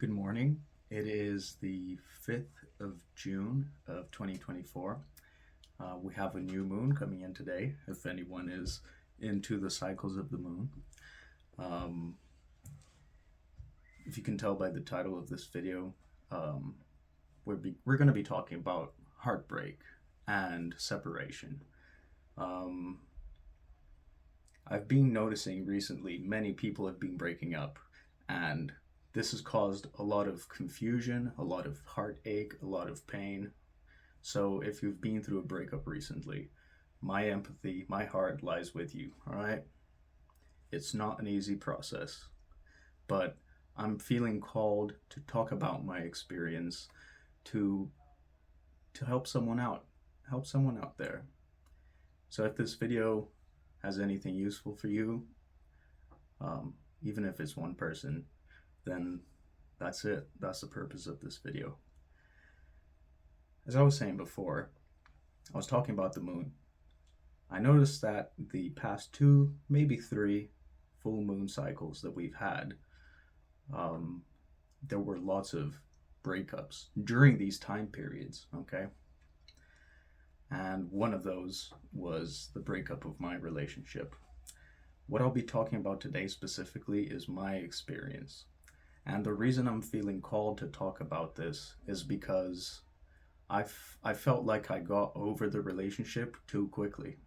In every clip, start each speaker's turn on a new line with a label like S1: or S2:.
S1: Good morning. It is the 5th of June of 2024. We have a new moon coming in today, if anyone is into the cycles of the moon. Um, if you can tell by the title of this video, um, we're going to be talking about heartbreak and separation. Um, I've been noticing recently many people have been breaking up, and this has caused a lot of confusion, a lot of heartache, a lot of pain. So if you've been through a breakup recently, my empathy, my heart lies with you, all right? It's not an easy process, but I'm feeling called to talk about my experience to help someone out, help someone out there. So if this video has anything useful for you, um, even if it's one person, then that's it. That's the purpose of this video. As I was saying before, I was talking about the moon. I noticed that the past two, maybe three full moon cycles that we've had, um, there were lots of breakups during these time periods, okay? And one of those was the breakup of my relationship. What I'll be talking about today specifically is my experience. And the reason I'm feeling called to talk about this is because I felt like I got over the relationship too quickly,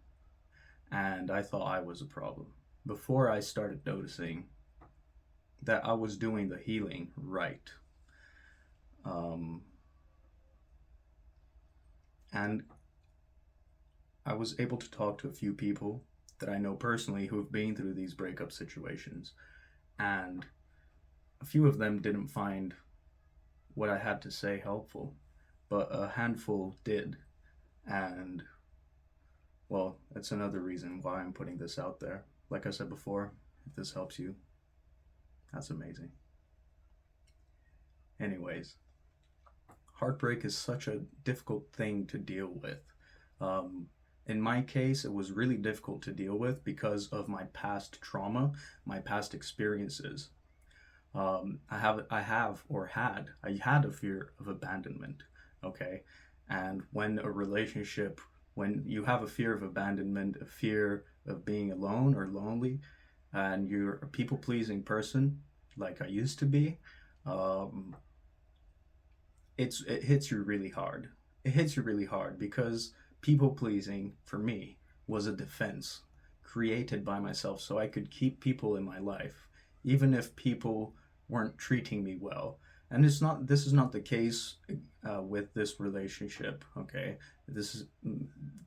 S1: and I thought I was a problem before I started noticing that I was doing the healing right. Um, and I was able to talk to a few people that I know personally who have been through these breakup situations, and a few of them didn't find what I had to say helpful, but a handful did. And well, that's another reason why I'm putting this out there. Like I said before, if this helps you, that's amazing. Anyways, heartbreak is such a difficult thing to deal with. In my case, it was really difficult to deal with because of my past trauma, my past experiences. I had a fear of abandonment, okay? And when you have a fear of abandonment, a fear of being alone or lonely, and you're a people pleasing person like I used to be, um, it hits you really hard. It hits you really hard because people pleasing for me was a defense created by myself so I could keep people in my life, even if people weren't treating me well. And this is not the case with this relationship, okay? This is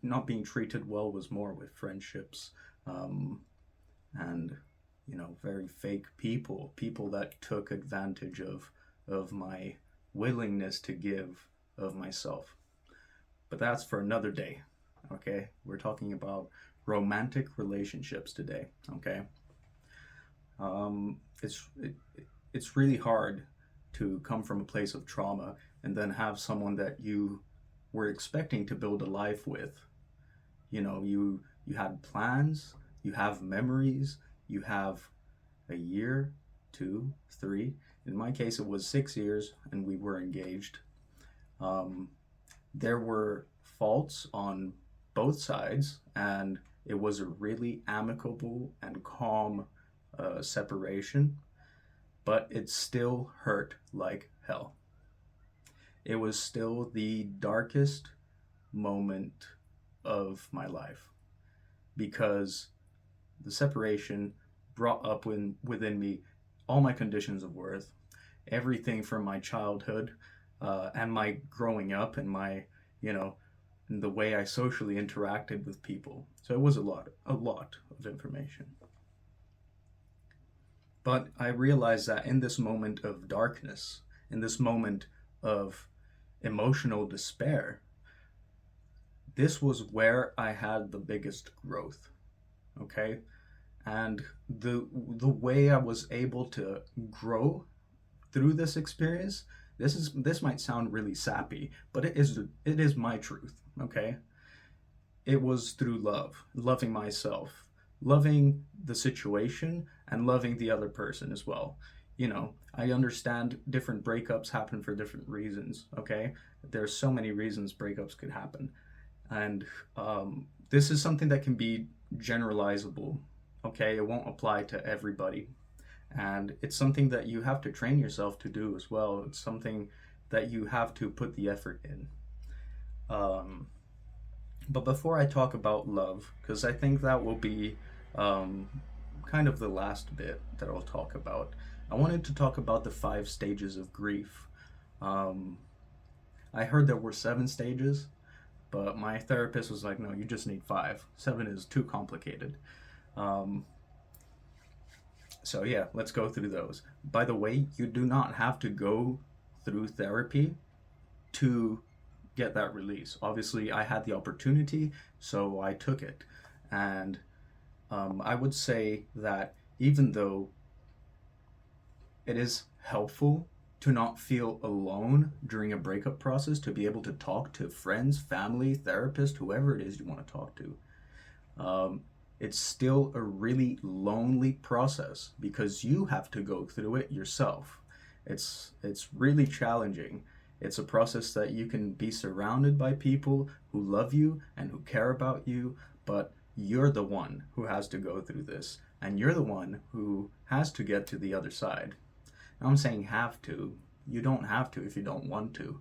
S1: not being treated well was more with friendships, um, and very fake people that took advantage of my willingness to give of myself. But that's for another day, okay? We're talking about romantic relationships today, okay? Um, it's it, it's really hard to come from a place of trauma and then have someone that you were expecting to build a life with. You had plans, you have memories, you have a year, two, three. In my case, it was 6 years, and we were engaged. Um, there were faults on both sides, and it was a really amicable and calm separation, but it still hurt like hell. It was still the darkest moment of my life because the separation brought up within me all my conditions of worth, everything from my childhood and my growing up and my, you know, the way I socially interacted with people. So it was a lot of information. But I realized that in this moment of darkness, in this moment of emotional despair, this was where I had the biggest growth. Okay? And the way I was able to grow through this experience, this might sound really sappy, but it is my truth, okay? It was through love, loving myself, loving the situation, and loving the other person as well. I understand different breakups happen for different reasons, okay? There's so many reasons breakups could happen. And this is something that can be generalizable, okay? It won't apply to everybody. And it's something that you have to train yourself to do as well. It's something that you have to put the effort in. Um, but before I talk about love, because I think that will be um, kind of the last bit that I'll talk about, I wanted to talk about the 5 stages of grief. Um, I heard there were 7 stages, but my therapist was like, no, you just need 5. 7 is too complicated. Um, so, yeah, let's go through those. By the way, you do not have to go through therapy to get that release. Obviously, I had the opportunity, so I took it. And I would say that even though it is helpful to not feel alone during a breakup process, to be able to talk to friends, family, therapist, whoever it is you want to talk to, um, it's still a really lonely process because you have to go through it yourself. It's really challenging. It's a process that you can be surrounded by people who love you and who care about you, but you're the one who has to go through this, and you're the one who has to get to the other side. Now, I'm saying have to. You don't have to if you don't want to,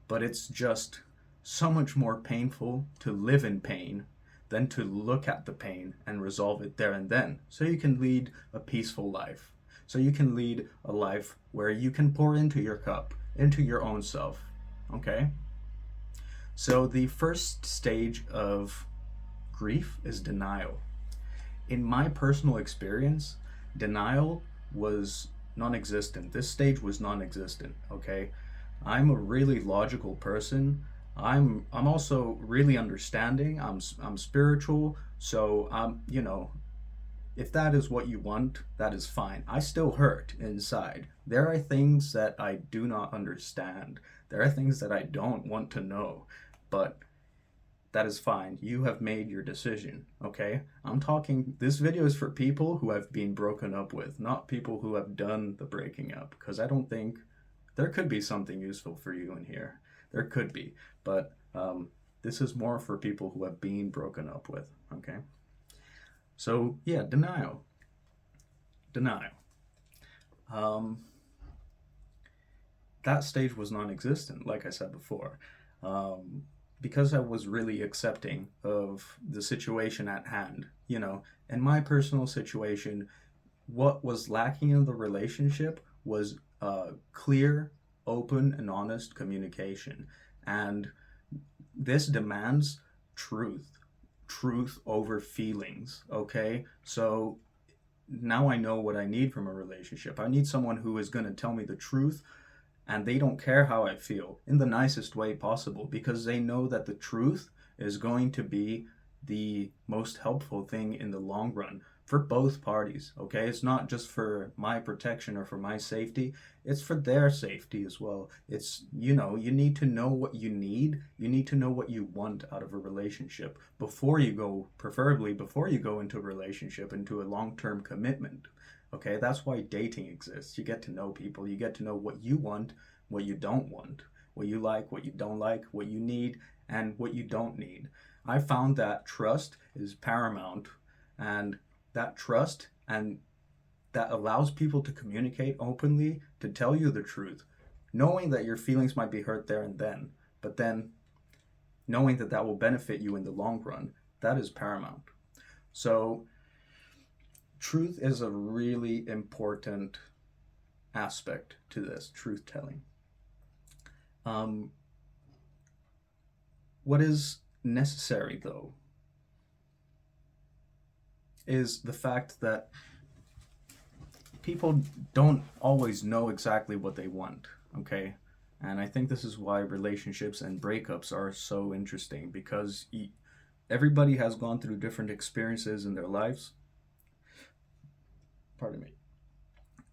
S1: but it's just so much more painful to live in pain than to look at the pain and resolve it there and then, so you can lead a peaceful life. So you can lead a life where you can pour into your cup, into your own self. Okay? So the first stage of grief is denial. In my personal experience, denial was non-existent. This stage was non-existent, okay? I'm a really logical person. I'm also really understanding. I'm spiritual, so if that is what you want, that is fine. I still hurt inside. There are things that I do not understand. There are things that I don't want to know, but that is fine. You have made your decision, okay? This video is for people who have been broken up with, not people who have done the breaking up, because I don't think there could be something useful for you in here. There could be, but this is more for people who have been broken up with, okay? So, yeah, denial. Denial. That stage was non-existent, like I said before. Because I was really accepting of the situation at hand. In my personal situation, what was lacking in the relationship was clear, open, and honest communication. And this demands truth over feelings, okay? So now I know what I need from a relationship. I need someone who is going to tell me the truth, and they don't care how I feel, in the nicest way possible, because they know that the truth is going to be the most helpful thing in the long run for both parties, okay? It's not just for my protection or for my safety, it's for their safety as well. You need to know what you need, you need to know what you want out of a relationship preferably before you go into a relationship, into a long-term commitment. Okay, that's why dating exists. You get to know people, you get to know what you want, what you don't want, what you like, what you don't like, what you need, and what you don't need. I found that trust is paramount, and that trust and that allows people to communicate openly, to tell you the truth, knowing that your feelings might be hurt there and then, but then knowing that that will benefit you in the long run, that is paramount. So truth is a really important aspect to this, truth telling. What is necessary, though, is the fact that people don't always know exactly what they want, okay? And I think this is why relationships and breakups are so interesting, because everybody has gone through different experiences in their lives. Pardon me.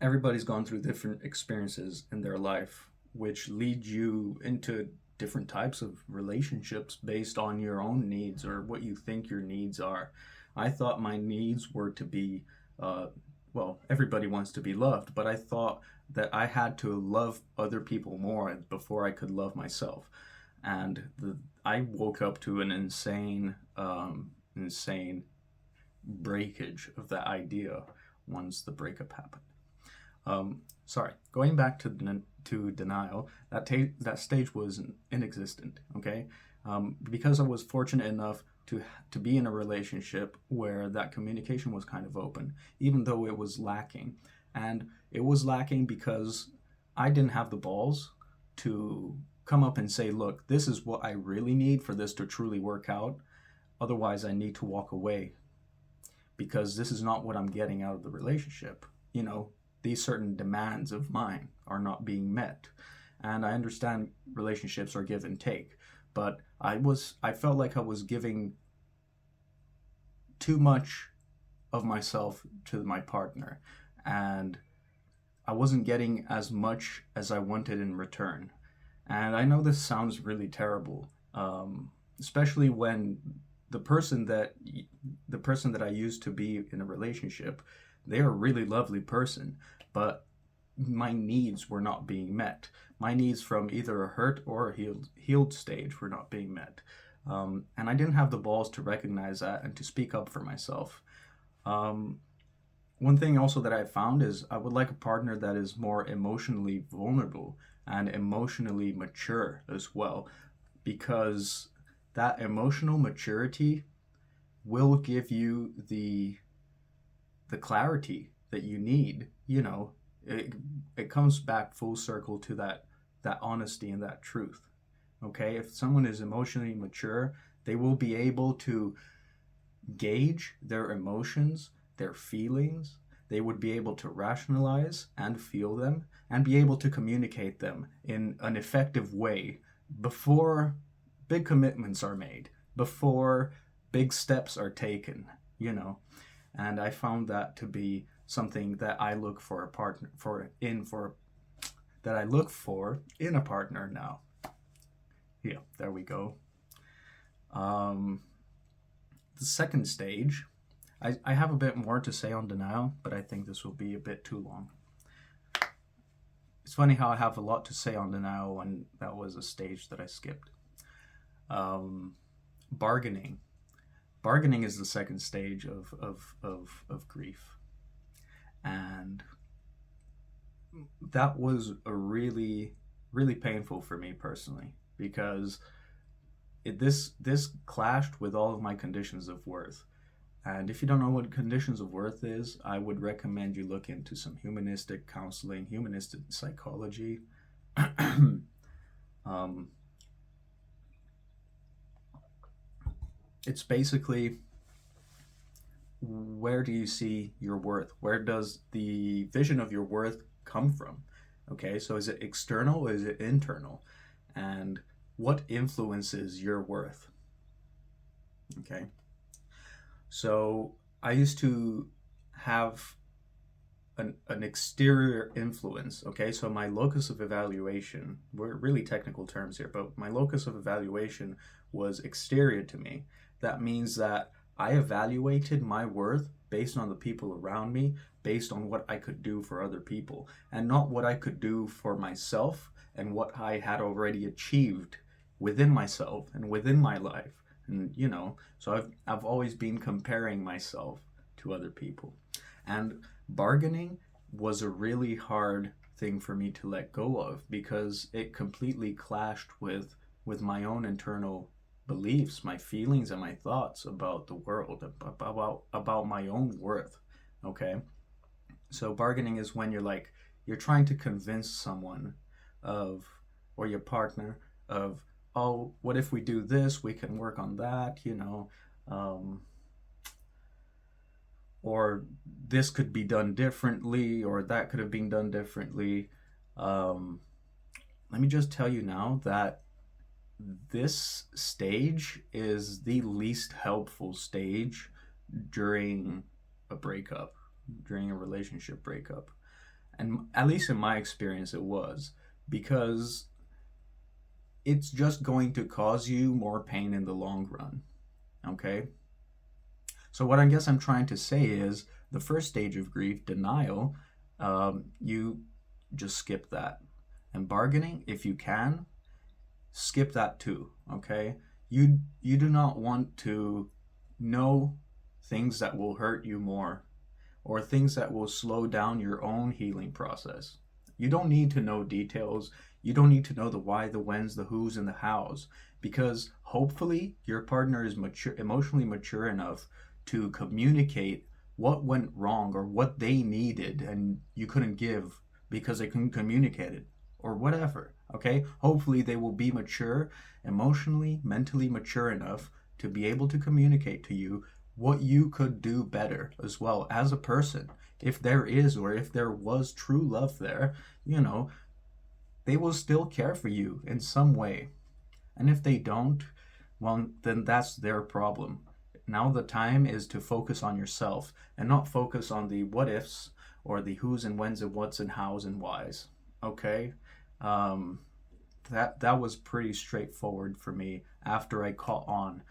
S1: Everybody's gone through different experiences in their life, which lead you into different types of relationships based on your own needs or what you think your needs are. I thought my needs were to be well, everybody wants to be loved, but I thought that I had to love other people more before I could love myself. And I woke up to an insane breakage of that idea once the breakup happened. Sorry, going back to denial, that stage was inexistent. Okay, because I was fortunate enough to be in a relationship where that communication was kind of open, even though it was lacking, and it was lacking because I didn't have the balls to come up and say, "Look, this is what I really need for this to truly work out. Otherwise, I need to walk away because this is not what I'm getting out of the relationship." You know, these certain demands of mine are not being met. And I understand relationships are give and take, but I felt like I was giving too much of myself to my partner, and I wasn't getting as much as I wanted in return. And I know this sounds really terrible, especially when the person that the person that I used to be in a relationship, they're a really lovely person, but my needs were not being met. My needs from either a hurt or a healed stage were not being met. And I didn't have the balls to recognize that and to speak up for myself. Um, One thing also that I found is I would like a partner that is more emotionally vulnerable and emotionally mature as well, because that emotional maturity will give you the clarity that you need. You know, it comes back full circle to that honesty and that truth. Okay, if someone is emotionally mature, they will be able to gauge their emotions, their feelings. They would be able to rationalize and feel them and be able to communicate them in an effective way before big commitments are made, before big steps are taken, you know. And I found that to be something that I look for a partner for that I look for in a partner now. Yeah, there we go. Um, the second stage, I have a bit more to say on denial, but I think this will be a bit too long. It's funny how I have a lot to say on denial when that was a stage that I skipped. Um, Bargaining. Bargaining is the second stage of grief. And that was a really, really painful for me personally, because this clashed with all of my conditions of worth. And if you don't know what conditions of worth is, I would recommend you look into some humanistic counseling, humanistic psychology. um, it's basically, where do you see your worth? Where does the vision of your worth come from? Okay, so is it external or is it internal? And what influences your worth? Okay, so I used to have an exterior influence. Okay, so my locus of evaluation, we're really technical terms here, but my locus of evaluation was exterior to me. That means that I evaluated my worth based on the people around me, based on what I could do for other people, and not what I could do for myself and what I had already achieved within myself and within my life. And you know, so I've always been comparing myself to other people. And bargaining was a really hard thing for me to let go of, because it completely clashed with my own internal beliefs, my feelings and my thoughts about the world, about my own worth. Okay, so bargaining is when you're trying to convince someone of, or your partner of, oh, what if we do this, we can work on that, you know, um, or this could be done differently, or that could have been done differently. um, Let me just tell you now that this stage is the least helpful stage during a breakup, during a relationship breakup. And at least in my experience, it was, because it's just going to cause you more pain in the long run. Okay? So, what I guess I'm trying to say is, The first stage of grief, denial, you just skip that. And bargaining, if you can, skip that too. Okay, you do not want to know things that will hurt you more, or things that will slow down your own healing process. You don't need to know details. You don't need to know the why, the whens, the whos, and the hows, because hopefully your partner is mature, emotionally mature enough to communicate what went wrong or what they needed and you couldn't give because they couldn't communicate it or whatever. Okay, hopefully they will be mature, emotionally, mentally mature enough to be able to communicate to you what you could do better as well as a person. If there is, or if there was true love there, you know, they will still care for you in some way. And if they don't, well, then that's their problem. Now the time is to focus on yourself and not focus on the what ifs or the who's and when's and what's and how's and why's. Okay? Um, that was pretty straightforward for me after I caught on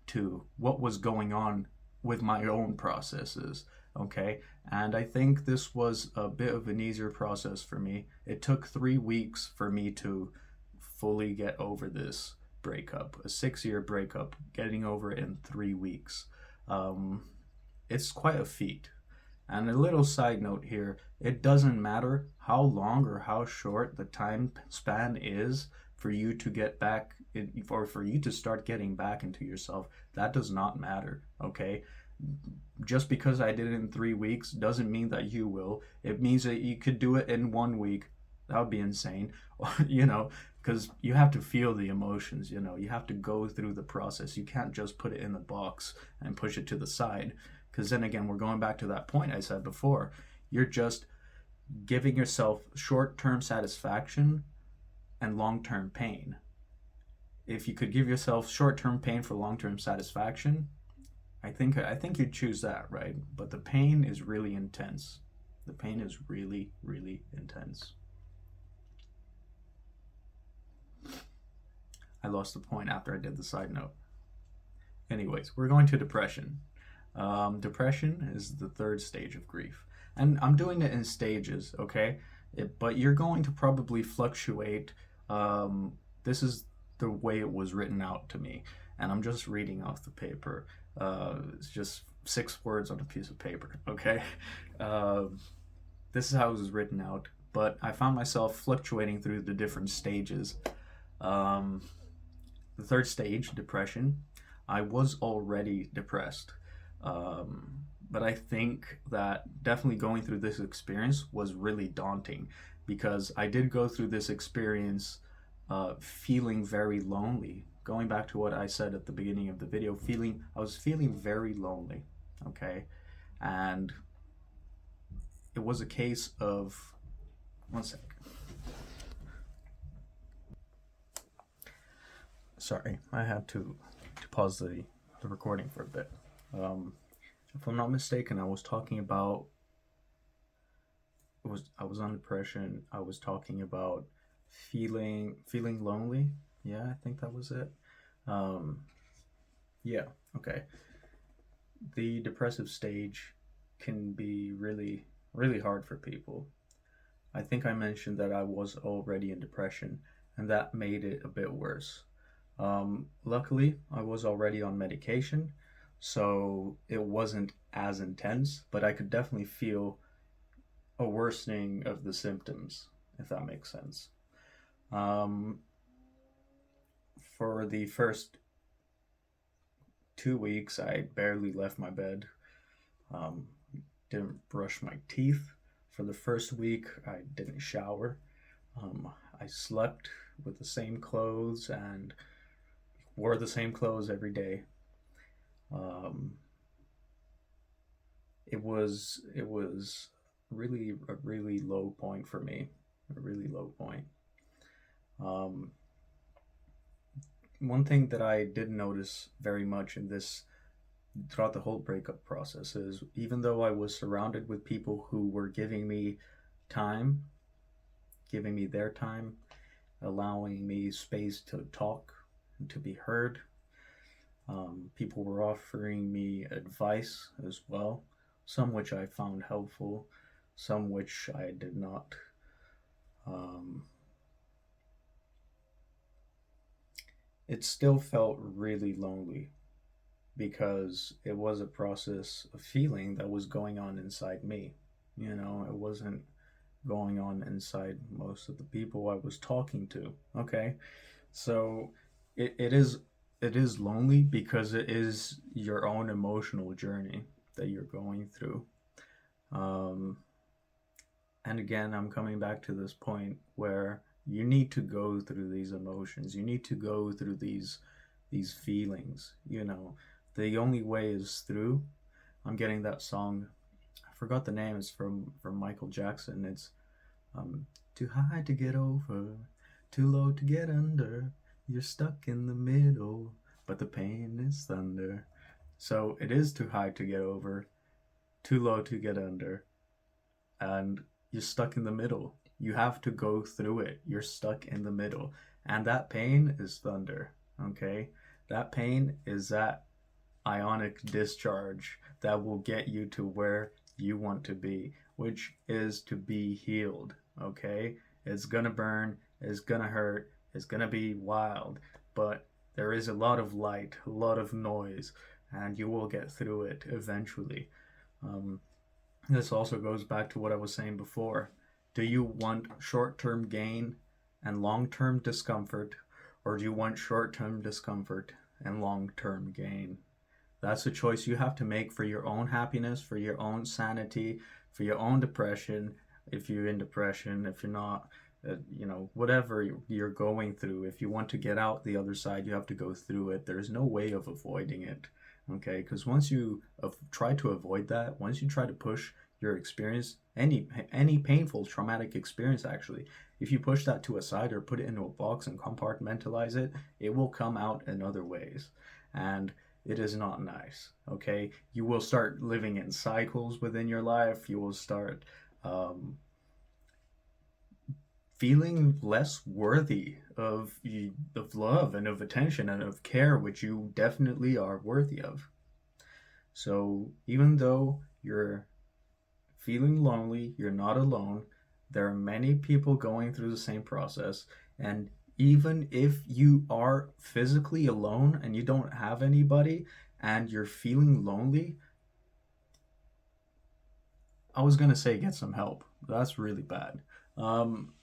S1: to what was going on with my own processes. Okay, and I think this was a bit of an easier process for me. It took 3 weeks for me to fully get over this breakup, a 6 year breakup, getting over it in 3 weeks. um, it's quite a feat. And a little side note here, it doesn't matter how long or how short the time span is for you to get back in, or for you to start getting back into yourself. That does not matter, okay? Just because I did it in 3 weeks doesn't mean that you will. It means that you could do it in 1 week. That would be insane. you know, because you have to feel the emotions, you have to go through the process. You can't just put it in the box and push it to the side. Because then again, we're going back to that point I said before. You're just giving yourself short term satisfaction and long term pain. If you could give yourself short term pain for long term satisfaction, I think you'd choose that, right? But the pain is really intense. The pain is really, really intense. I lost the point after I did the side note. Anyways, we're going to depression. Depression is the third stage of grief. And I'm doing it in stages, okay? But you're going to probably fluctuate. This is the way it was written out to me. And I'm just reading off the paper. It's just 6 words on a piece of paper, okay? This is how it was written out. But I found myself fluctuating through the different stages. The third stage, depression, I was already depressed. But I think that definitely going through this experience was really daunting, because I did go through this experience feeling very lonely. Going back to what I said at the beginning of the video, I was feeling very lonely, okay? And it was a case of, one sec. Sorry, I had to pause the recording for a bit. If I'm not mistaken, I was talking about, I was on depression. I was talking about feeling lonely. Yeah, I think that was it. Yeah, okay. The depressive stage can be really, really hard for people. I think I mentioned that I was already in depression, and that made it a bit worse. Luckily, I was already on medication, so it wasn't as intense, but I could definitely feel a worsening of the symptoms, if that makes sense. Um, for the first 2 weeks, I barely left my bed, um, didn't brush my teeth. For the first week, I didn't shower. I slept with the same clothes and wore the same clothes every day. Um, it was really a really low point for me, a really low point. Um, One thing that I did notice very much in this throughout the whole breakup process is, even though I was surrounded with people who were giving me time, giving me their time, allowing me space to talk and to be heard, people were offering me advice as well, some which I found helpful, some which I did not. Um, it still felt really lonely because it was a process of feeling that was going on inside me. You know, it wasn't going on inside most of the people I was talking to. Okay, so it is, it is lonely because it is your own emotional journey that you're going through. Um, and again, I'm coming back to this point where you need to go through these emotions. You need to go through these feelings. You know, the only way is through. I'm getting that song. I forgot the name. It's from Michael Jackson. It's too high to get over, too low to get under. You're stuck in the middle, but the pain is thunder. So it is too high to get over, too low to get under, and you're stuck in the middle. You have to go through it. You're stuck in the middle. And that pain is thunder. Okay? That pain is that ionic discharge that will get you to where you want to be, which is to be healed. Okay? It's gonna burn, it's gonna hurt, it's gonna be wild, but there is a lot of light, a lot of noise, and you will get through it eventually. Um, this also goes back to what I was saying before. Do you want short term gain and long term discomfort, or do you want short term discomfort and long term gain? That's a choice you have to make for your own happiness, for your own sanity, for your own depression. If you're in depression, if you're not, you know, whatever you're going through, if you want to get out the other side, you have to go through it. There's no way of avoiding it. Okay, because once you try to avoid that, once you try to push your experience, any painful traumatic experience actually, if you push that to a side or put it into a box and compartmentalize it, it will come out in other ways, and it is not nice. Okay, you will start living in cycles within your life. You will start um, feeling less worthy of love and of attention and of care, which you definitely are worthy of. So even though you're feeling lonely, you're not alone. There are many people going through the same process. And even if you are physically alone and you don't have anybody and you're feeling lonely, I was going to say get some help. That's really bad. Um,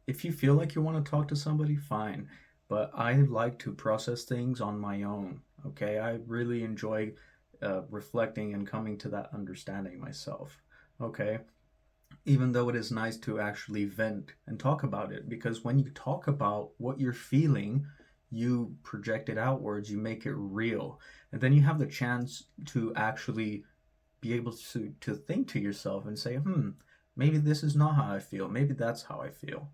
S1: if you feel like you want to talk to somebody, fine. But I like to process things on my own. Okay, I really enjoy reflecting and coming to that understanding myself. Okay, even though it is nice to actually vent and talk about it, because when you talk about what you're feeling, you project it outwards, you make it real, and then you have the chance to actually be able to think to yourself and say, maybe this is not how I feel, maybe that's how I feel,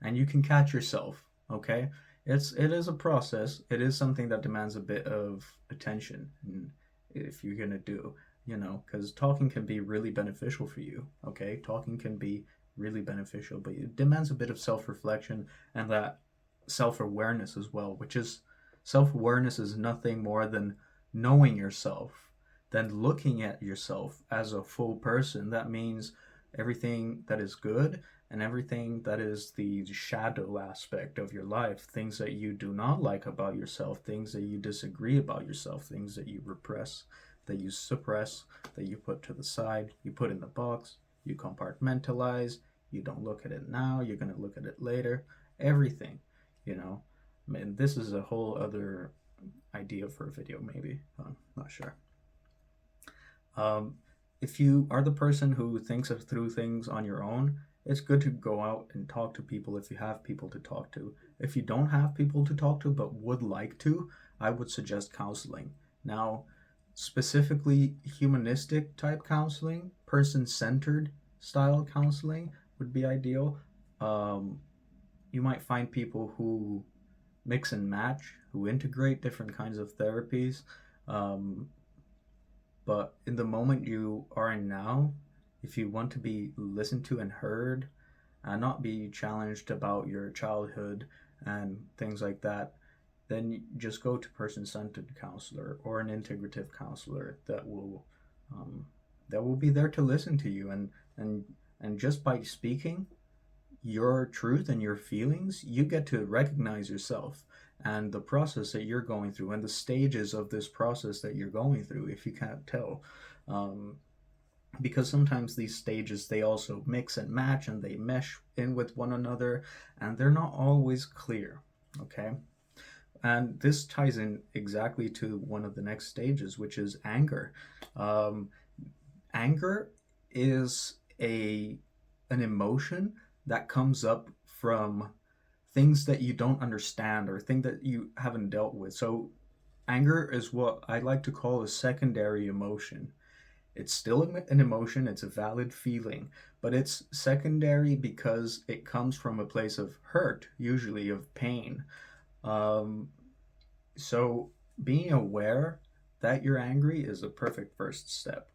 S1: and you can catch yourself. Okay, it is a process. It is something that demands a bit of attention, and if you're gonna do, you know, because talking can be really beneficial for you. Okay, talking can be really beneficial, but it demands a bit of self-reflection and that self-awareness as well, which is, self-awareness is nothing more than knowing yourself, then looking at yourself as a full person. That means everything that is good and everything that is the shadow aspect of your life, things that you do not like about yourself, things that you disagree about yourself, things that you repress, that you suppress, that you put to the side, you put in the box, you compartmentalize, you don't look at it now, you're going to look at it later, everything, you know. And this is a whole other idea for a video, maybe. I'm not sure. Um, if you are the person who thinks of through things on your own, it's good to go out and talk to people if you have people to talk to. If you don't have people to talk to but would like to, I would suggest counseling. Now, specifically humanistic type counseling, person centered style counseling would be ideal. Um, you might find people who mix and match, who integrate different kinds of therapies. Um, but in the moment you are in now, if you want to be listened to and heard and not be challenged about your childhood and things like that, then just go to person centered counselor or an integrative counselor that will that will be there to listen to you, and and just by speaking your truth and your feelings, you get to recognize yourself and the process that you're going through and the stages of this process that you're going through, if you can't tell. Um, because sometimes these stages, they also mix and match and they mesh in with one another, and they're not always clear. Okay. And this ties in exactly to one of the next stages, which is anger. um, Anger is a an emotion that comes up from things that you don't understand or things that you haven't dealt with. So anger is what I like to call a secondary emotion. It's still an emotion, it's a valid feeling, but it's secondary because it comes from a place of hurt, usually of pain. Um, so being aware that you're angry is a perfect first step.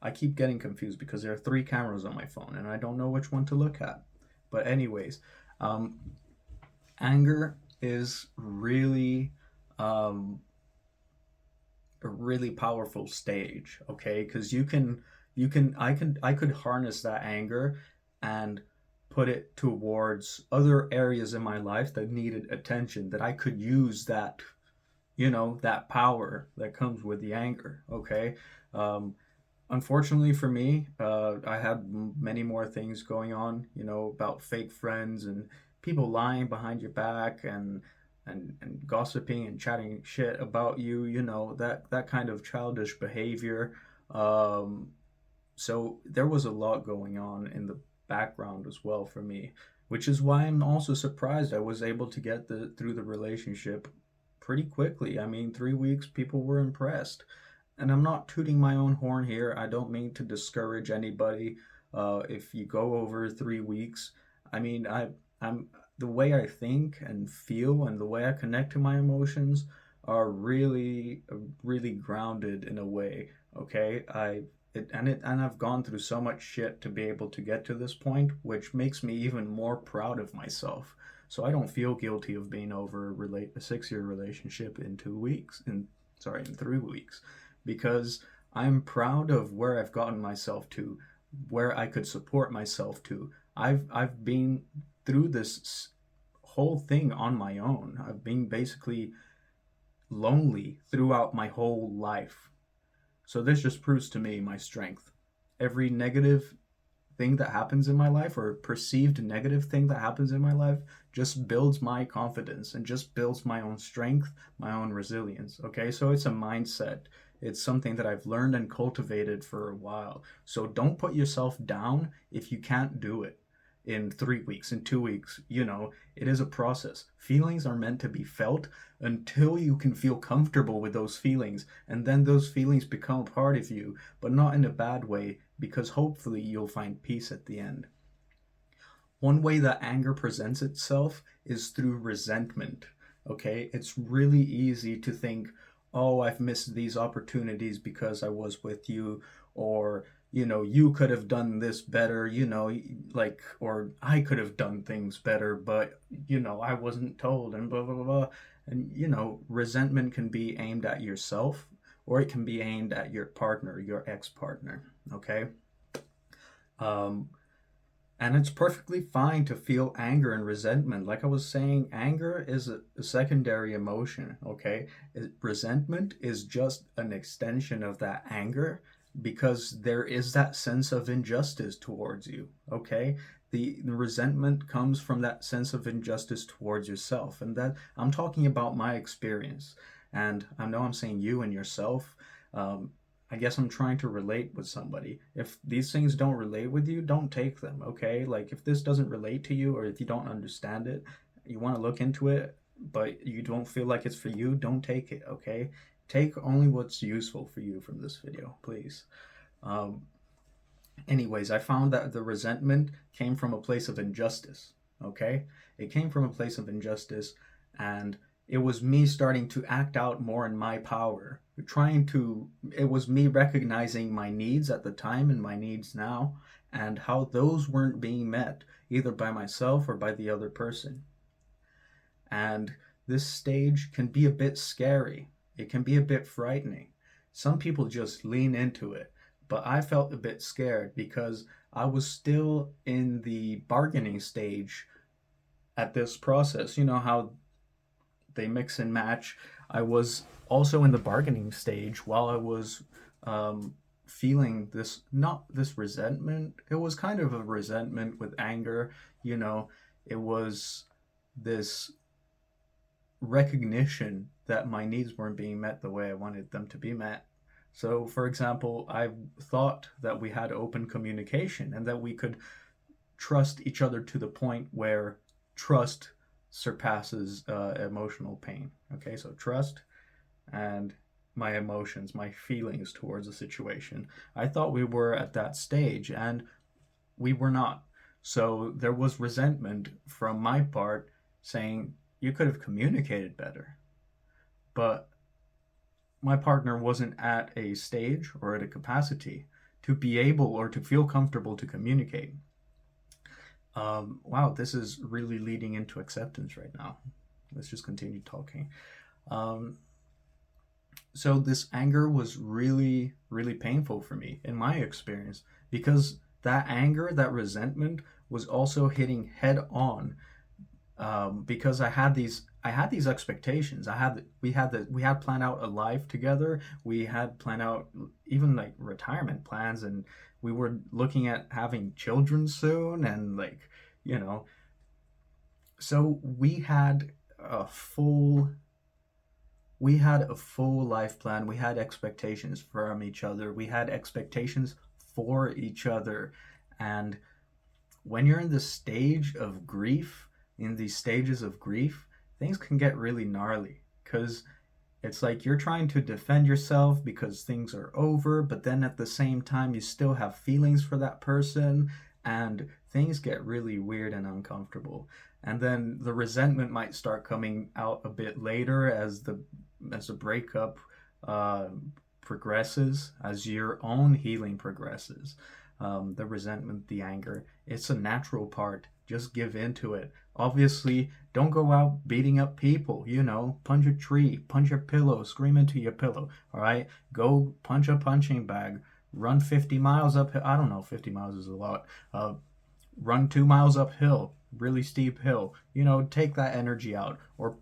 S1: I keep getting confused because there are three cameras on my phone and I don't know which one to look at. But anyways, um, anger is really um, a really powerful stage. Okay, because I could harness that anger and put it towards other areas in my life that needed attention. That I could use that, that power that comes with the anger. Okay. Um, Unfortunately for me, I had many more things going on, about fake friends and people lying behind your back and gossiping and chatting shit about you, that kind of childish behavior. Um, so there was a lot going on in the background as well for me, which is why I'm also surprised I was able to get through the relationship pretty quickly. I mean, 3 weeks, people were impressed. And I'm not tooting my own horn here. I don't mean to discourage anybody. If you go over 3 weeks, I mean, I'm the way I think and feel and the way I connect to my emotions are really, really grounded in a way. Okay, and I've gone through so much shit to be able to get to this point, which makes me even more proud of myself. So I don't feel guilty of being over a 6 year relationship in 2 weeks. In 3 weeks, because I'm proud of where I've gotten myself to, where I could support myself to. I've been through this whole thing on my own. I've been basically lonely throughout my whole life. So this just proves to me my strength. Every negative thing that happens in my life, or perceived negative thing that happens in my life, just builds my confidence and just builds my own strength, my own resilience. Okay, so it's a mindset. It's something that I've learned and cultivated for a while. So don't put yourself down if you can't do it in 3 weeks, in 2 weeks. It is a process. Feelings are meant to be felt until you can feel comfortable with those feelings. And then those feelings become a part of you, but not in a bad way, because hopefully you'll find peace at the end. One way that anger presents itself is through resentment. Okay, it's really easy to think, oh, I've missed these opportunities because I was with you, or you could have done this better, like, or I could have done things better, but I wasn't told, and blah blah blah blah. And resentment can be aimed at yourself, or it can be aimed at your partner, your ex-partner. Okay. um, and it's perfectly fine to feel anger and resentment. Like I was saying, anger is a secondary emotion, okay? Resentment is just an extension of that anger, because there is that sense of injustice towards you, okay? The resentment comes from that sense of injustice towards yourself. And that I'm talking about my experience. And I know I'm saying you and yourself. Um, I guess I'm trying to relate with somebody. If these things don't relate with you, don't take them, okay? Like, if this doesn't relate to you, or if you don't understand it, you want to look into it, but you don't feel like it's for you, don't take it, okay? Take only what's useful for you from this video, please. Um, Anyways, I found that the resentment came from a place of injustice, okay? It came from a place of injustice, and it was me starting to act out more in my power, it was me recognizing my needs at the time and my needs now, and how those weren't being met, either by myself or by the other person. And this stage can be a bit scary. It can be a bit frightening. Some people just lean into it, but I felt a bit scared because I was still in the bargaining stage at this process. You know how they mix and match. I was also in the bargaining stage while I was um, feeling this, not this resentment. It was kind of a resentment with anger. You know, it was this recognition that my needs weren't being met the way I wanted them to be met. So, for example, I thought that we had open communication and that we could trust each other to the point where trust surpasses emotional pain. Okay, so trust and my emotions, my feelings towards a situation. I thought we were at that stage, and we were not. So there was resentment from my part saying, you could have communicated better. But my partner wasn't at a stage or at a capacity to be able or to feel comfortable to communicate. Wow, this is really leading into acceptance right now. Let's just continue talking. Um, so this anger was really, really painful for me in my experience because that anger, that resentment was also hitting head on because I had these expectations. We had planned out a life together. We had planned out even like retirement plans, and we were looking at having children soon, and like you know, so we had a full life plan. We had expectations from each other. We had expectations for each other, and when you're in the stage of grief, in these stages of grief, things can get really gnarly because it's like you're trying to defend yourself because things are over, but then at the same time, you still have feelings for that person, and things get really weird and uncomfortable. And then the resentment might start coming out a bit later as the breakup uh, progresses, as your own healing progresses. The resentment, the anger, it's a natural part. Just give into it. Obviously, don't go out beating up people. You know, punch a tree, punch a pillow, scream into your pillow. All right, go punch a punching bag. Run 50 miles up. I don't know, 50 miles is a lot. Run 2 miles uphill, really steep hill. You know, take that energy out, or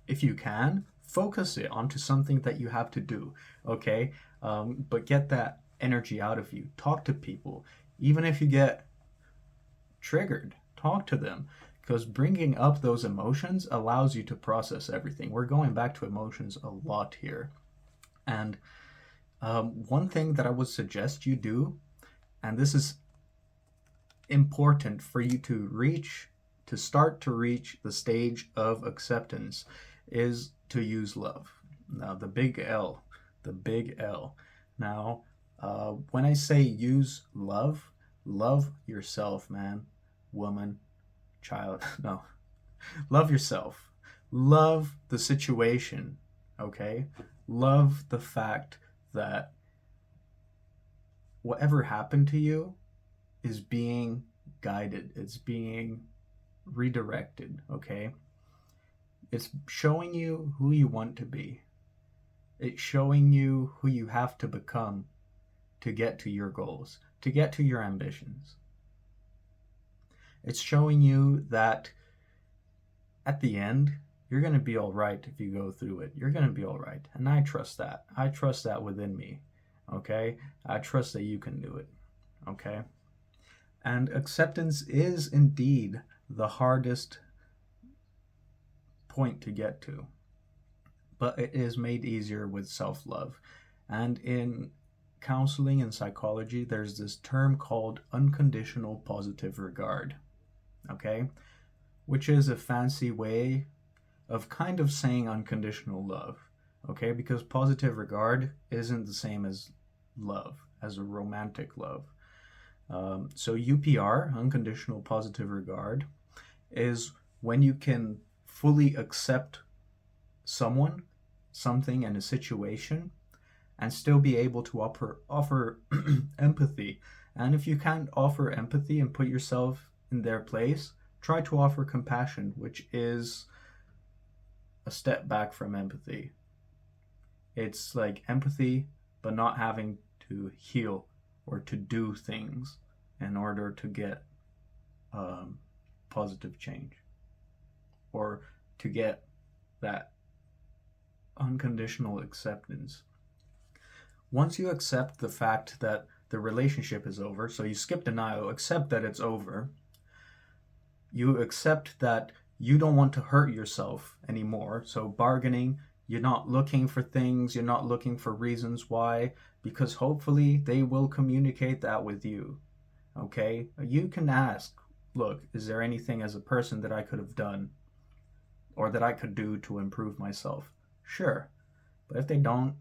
S1: if you can, focus it onto something that you have to do. Okay, but get that energy out of you. Talk to people, even if you get triggered. Talk to them because bringing up those emotions allows you to process everything. We're going back to emotions a lot here. And one thing that I would suggest you do, and this is important for you to start to reach the stage of acceptance, is to use love. Now, the big L, the big L. Now, when I say use love, love yourself, man, woman, child. No, love yourself. Love the situation, okay? Love the fact that whatever happened to you is being guided, it's being redirected, okay? It's showing you who you want to be. It's showing you who you have to become to get to your goals, to get to your ambitions. It's showing you that at the end, you're going to be all right if you go through it. You're going to be all right. And I trust that. I trust that within me. Okay? I trust that you can do it. Okay? And acceptance is indeed the hardest point to get to, but it is made easier with self love. And in counseling and psychology, there's this term called unconditional positive regard, okay? Which is a fancy way of kind of saying unconditional love, okay? Because positive regard isn't the same as love, as a romantic love. So UPR, unconditional positive regard, is when you can fully accept someone, something, and a situation, and still be able to offer empathy. And if you can't offer empathy and put yourself in their place, try to offer compassion, which is a step back from empathy. It's like empathy, but not having to heal or to do things in order to get positive change, or to get that unconditional acceptance. Once you accept the fact that the relationship is over, so you skip denial, accept that it's over, you accept that you don't want to hurt yourself anymore. So bargaining, you're not looking for things, you're not looking for reasons why, because hopefully they will communicate that with you. Okay? You can ask, look, is there anything as a person that I could have done or that I could do to improve myself? Sure. But if they don't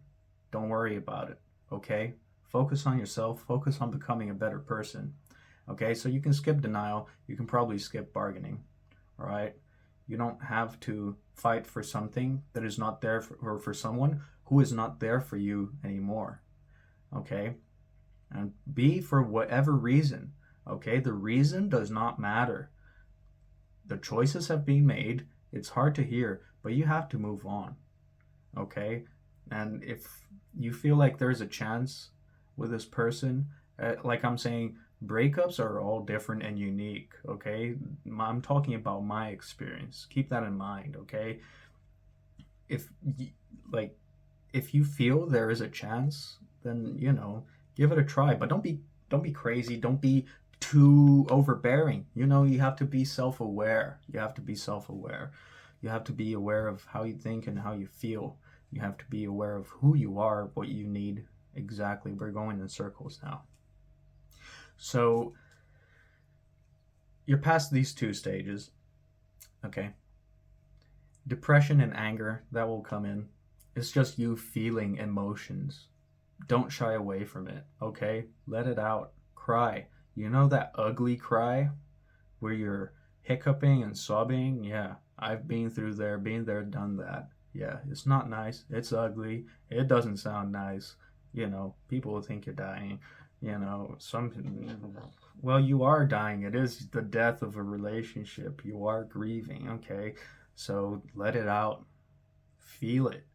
S1: worry about it. Okay? Focus on yourself, focus on becoming a better person. Okay? So you can skip denial, you can probably skip bargaining. All right? You don't have to fight for something that is not there or for someone who is not there for you anymore. Okay? And be for whatever reason. Okay? The reason does not matter. The choices have been made. It's hard to hear, but you have to move on. Okay? And if you feel like there's a chance with this person, like I'm saying, breakups are all different and unique. Okay? I'm talking about my experience. Keep that in mind. Okay? If you feel there is a chance, then give it a try. But don't be crazy. Don't be too overbearing. You have to be self-aware. You have to be aware of how you think and how you feel. You have to be aware of who you are, what you need exactly. We're going in circles now. So you're past these two stages. Okay? Depression and anger, that will come in. It's just you feeling emotions. Don't shy away from it. Okay? Let it out. Cry. You know that ugly cry where you're hiccuping and sobbing? Yeah, I've been through there, been there, done that. Yeah, it's not nice. It's ugly. It doesn't sound nice. People will think you're dying. Well, you are dying. It is the death of a relationship. You are grieving. Okay, so let it out. Feel it.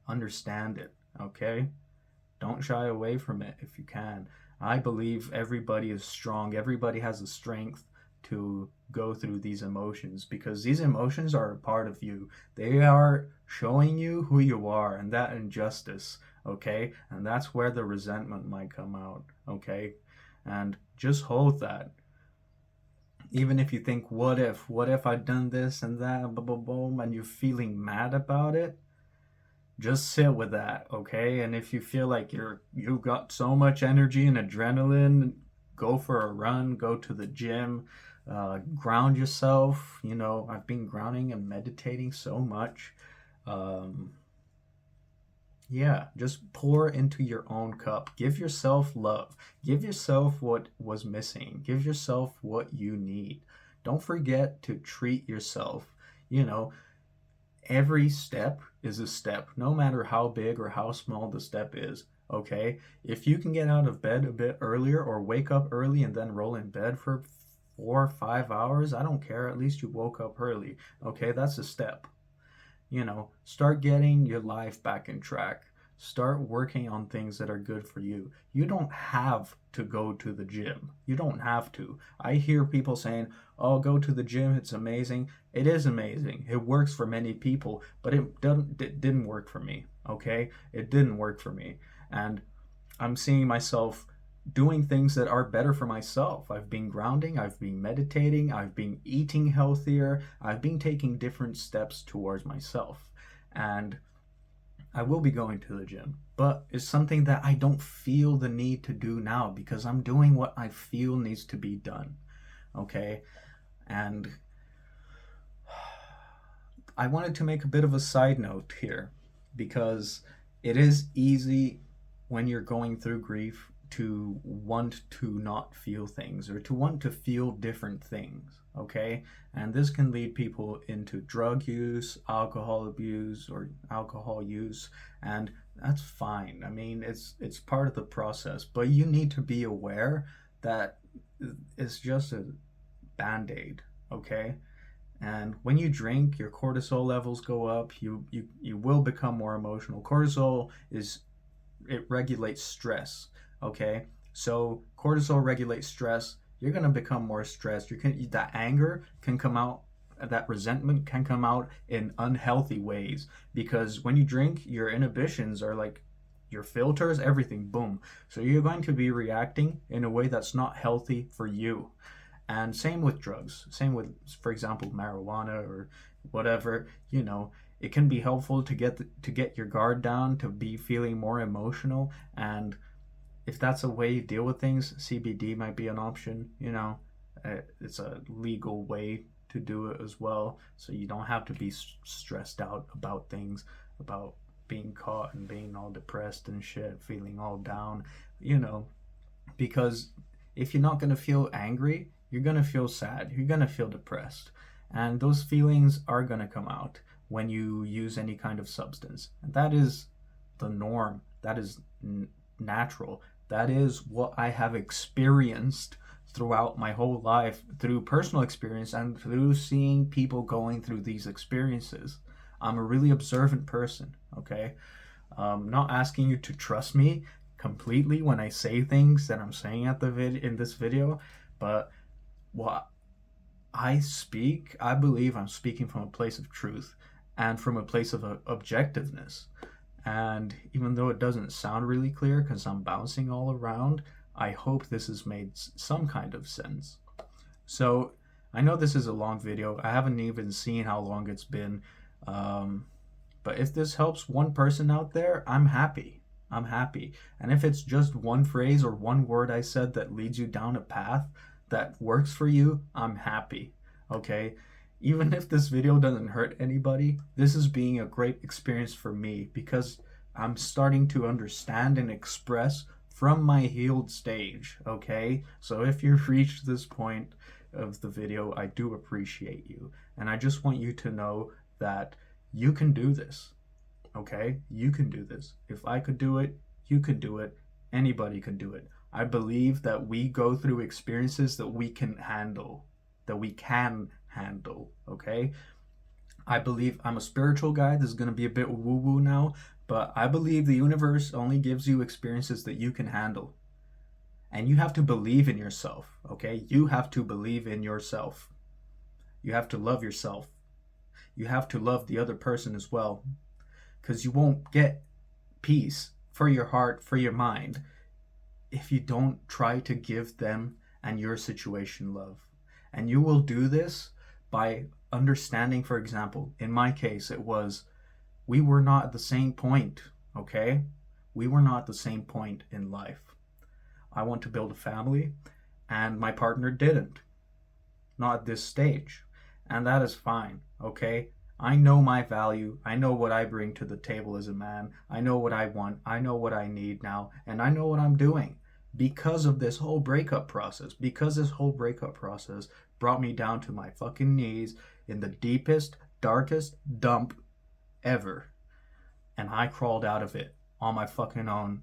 S1: Understand it. Okay? Don't shy away from it if you can. I believe everybody is strong. Everybody has the strength to go through these emotions, because these emotions are a part of you. They are showing you who you are, and that injustice, okay? And that's where the resentment might come out, okay? And just hold that. Even if you think, what if I'd done this and that, boom, boom, boom, and you're feeling mad about it, just sit with that, okay? And if you feel like you've got so much energy and adrenaline, go for a run, go to the gym, ground yourself. I've been grounding and meditating so much. Yeah, just pour into your own cup. Give yourself love. Give yourself what was missing. Give yourself what you need. Don't forget to treat yourself. Every step is a step, no matter how big or how small the step is, okay? If you can get out of bed a bit earlier or wake up early and then roll in bed for 4 or 5 hours, I don't care. At least you woke up early, okay? That's a step. Start getting your life back in track. Start working on things that are good for you. You don't have to go to the gym. You don't have to. I hear people saying, oh, go to the gym, it's amazing. It is amazing. It works for many people, but it didn't work for me, okay? It didn't work for me. And I'm seeing myself doing things that are better for myself. I've been grounding, I've been meditating, I've been eating healthier, I've been taking different steps towards myself. And I will be going to the gym, but it's something that I don't feel the need to do now, because I'm doing what I feel needs to be done. Okay? And I wanted to make a bit of a side note here, because it is easy when you're going through grief to want to not feel things, or to want to feel different things, okay? And this can lead people into drug use, alcohol abuse, or alcohol use, and that's fine. I mean, it's part of the process, but you need to be aware that it's just a band-aid, okay? And when you drink, your cortisol levels go up. You will become more emotional. Cortisol it regulates stress. Okay, So cortisol regulates stress. You're going to become more stressed. That anger can come out, that resentment can come out in unhealthy ways, because when you drink, your inhibitions are like your filters, everything, boom. So you're going to be reacting in a way that's not healthy for you. And same with drugs, same with, for example, marijuana or whatever. It can be helpful to get your guard down, to be feeling more emotional. And if that's a way you deal with things, CBD might be an option. It's a legal way to do it as well, so you don't have to be stressed out about things, about being caught and being all depressed and shit, feeling all down. you know because if you're not going to feel angry, you're going to feel sad, you're going to feel depressed, and those feelings are going to come out when you use any kind of substance. And that is the norm, that is natural, that is what I have experienced throughout my whole life, through personal experience and through seeing people going through these experiences. I'm a really observant person, okay? Not asking you to trust me completely when I say things that I'm saying in this video, but what I believe I'm speaking from a place of truth and from a place of objectiveness. And even though it doesn't sound really clear because I'm bouncing all around, I hope this has made some kind of sense. So I know this is a long video. I haven't even seen how long it's been. But if this helps one person out there, I'm happy. I'm happy. And if it's just one phrase or one word I said that leads you down a path that works for you, I'm happy. Okay? Even if this video doesn't hurt anybody, this is being a great experience for me, because I'm starting to understand and express from my healed stage. Okay? So if you've reached this point of the video, I do appreciate you. And I just want you to know that you can do this. Okay? You can do this. If I could do it, you could do it. Anybody can do it. I believe that we go through experiences that we can handle. Okay? I believe, I'm a spiritual guy. This is going to be a bit woo-woo now, but I believe the universe only gives you experiences that you can handle. And you have to believe in yourself, okay? You have to believe in yourself. You have to love yourself. You have to love the other person as well, because you won't get peace for your heart, for your mind, if you don't try to give them and your situation love. And you will do this by understanding, for example, in my case, it was, we were not at the same point, okay? We were not at the same point in life. I want to build a family, and my partner didn't. Not at this stage. And that is fine, okay? I know my value. I know what I bring to the table as a man. I know what I want. I know what I need now. And I know what I'm doing because of this whole breakup process. Because this whole breakup process brought me down to my fucking knees in the deepest, darkest dump ever. And I crawled out of it on my fucking own,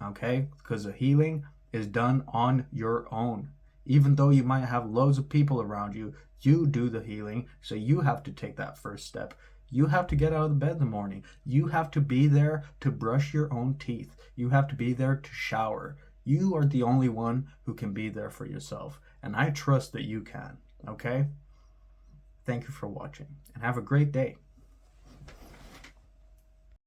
S1: okay? Because the healing is done on your own. Even though you might have loads of people around you, you do the healing, so you have to take that first step. You have to get out of the bed in the morning. You have to be there to brush your own teeth. You have to be there to shower. You are the only one who can be there for yourself, and I trust that you can, okay? Thank you for watching, and have a great day.